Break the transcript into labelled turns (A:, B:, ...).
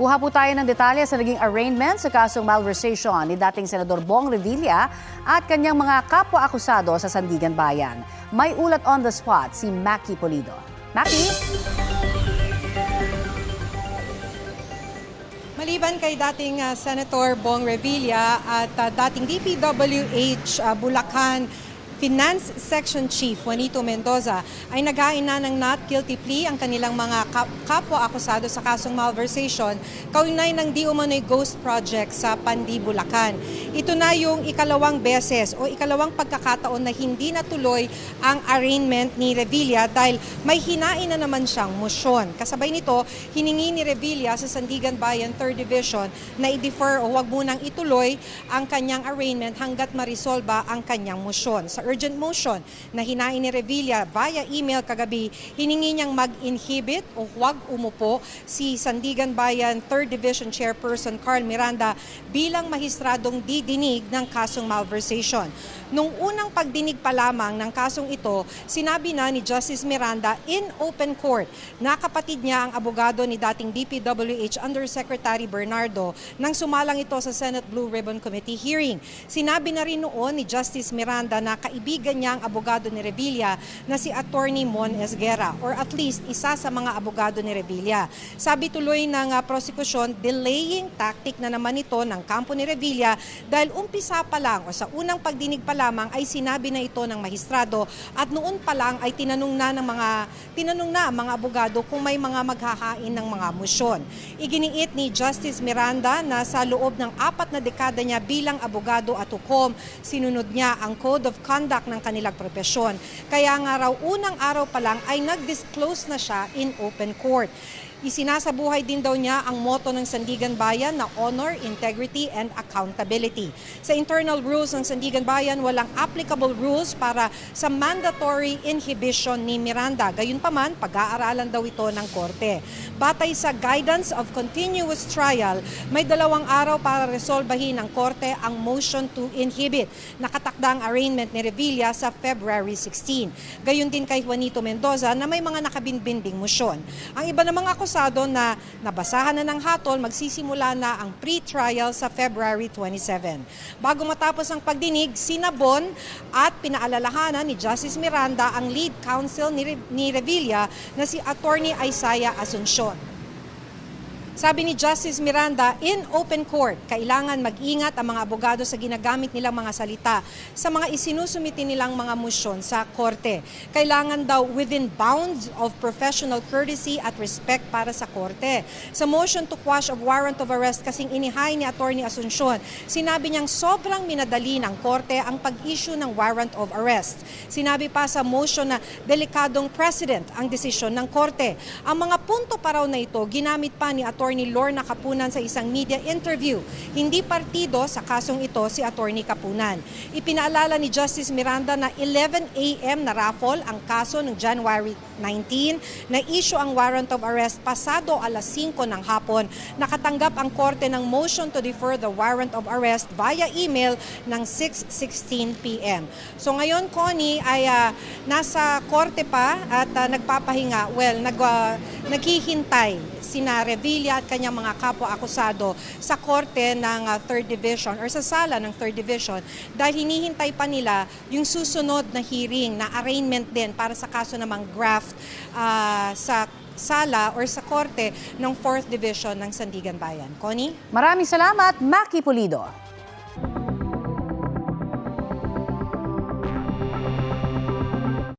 A: Kuha po tayo ng detalye sa naging arraignment sa kasong malversation ni dating Senador Bong Revilla at kanyang mga kapwa-akusado sa Sandigan Bayan. May ulat on the spot si Maki Pulido. Maki?
B: Maliban kay dating Senator Bong Revilla at dating DPWH Bulacan Finance Section Chief Juanito Mendoza ay naghain na ng not guilty plea ang kanilang mga kapwa-akusado sa kasong malversation kaugnay ng di umano'y ghost project sa Pandi, Bulacan. Ito na yung ikalawang beses o ikalawang pagkakataon na hindi natuloy ang arraignment ni Revilla dahil may hinain na naman siyang motion. Kasabay nito, hiningi ni Revilla sa Sandigan Bayan 3rd Division na i-defer o huwag munang ituloy ang kanyang arraignment hanggat marisolba ang kanyang motion. Sa urgent motion na hinain ni Revilla via email kagabi, hiningi niyang mag-inhibit o huwag umupo si Sandigan Bayan 3rd Division Chairperson Carl Miranda bilang mahistradong didinig ng kasong malversation. Nung unang pagdinig pa lamang ng kasong ito, sinabi na ni Justice Miranda in open court na kapatid niya ang abogado ni dating DPWH Undersecretary Bernardo nang sumalang ito sa Senate Blue Ribbon Committee hearing. Sinabi na rin noon ni Justice Miranda na kaibigan niya ang abogado ni Revilla na si Attorney Mon Esguerra or at least isa sa mga abogado ni Revilla. Sabi tuloy ng prosecution, delaying tactic na naman ito ng kampo ni Revilla dahil umpisa pa lang o sa unang pagdinig pa lamang ay sinabi na ito ng mahistrado at noon pa lang ay tinanong na ang mga abogado kung may mga maghahain ng mga motion. Iginiit ni Justice Miranda na sa loob ng 4 na dekada niya bilang abogado at hukom, sinunod niya ang Code of Conduct ng kanilang propesyon. Kaya nga raw unang araw pa lang ay nag-disclose na siya in open court. Isinasabuhay din daw niya ang motto ng Sandigan Bayan na honor, integrity, and accountability. Sa internal rules ng Sandigan Bayan, walang applicable rules para sa mandatory inhibition ni Miranda. Gayunpaman, pag-aaralan daw ito ng korte. Batay sa guidance of continuous trial, may 2 araw para resolbahin ng korte ang motion to inhibit. Nakatakda ang arraignment ni Revilla sa February 16. Gayon din kay Juanito Mendoza na may mga nakabinbinding motion. Ang iba namang akusado na nabasahan na ng hatol, magsisimula na ang pre-trial sa February 27. Bago matapos ang pagdinig, sinabon at pinaalalahanan ni Justice Miranda ang lead counsel ni Revilla na si Attorney Isaiah Asuncion. Sabi ni Justice Miranda, in open court, kailangan mag-ingat ang mga abogado sa ginagamit nilang mga salita sa mga isinusumiti nilang mga motion sa korte. Kailangan daw within bounds of professional courtesy at respect para sa korte. Sa motion to quash of warrant of arrest kasing inihay ni Attorney Asuncion, sinabi niyang sobrang minadali ng korte ang pag-issue ng warrant of arrest. Sinabi pa sa motion na delikadong precedent ang desisyon ng korte. Ang mga punto pa raw na ito, ginamit pa ni Attorney Lorna Kapunan sa isang media interview. Hindi partido sa kasong ito si Attorney Kapunan. Ipinaalala ni Justice Miranda na 11 a.m. na raffle ang kaso noong January 19 na issue ang warrant of arrest pasado alas 5 ng hapon. Nakatanggap ang korte ng motion to defer the warrant of arrest via email ng 6:16 p.m. So ngayon, Connie, ay nasa korte pa at nagpapahinga. Naghihintay sina Revilla at kanyang mga kapwa-akusado sa korte ng 3rd Division or sa sala ng 3rd Division dahil hinihintay pa nila yung susunod na hearing na arraignment din para sa kaso namang graft sa sala or sa korte ng 4th Division ng Sandigan Bayan. Connie?
A: Maraming salamat, Maki Pulido.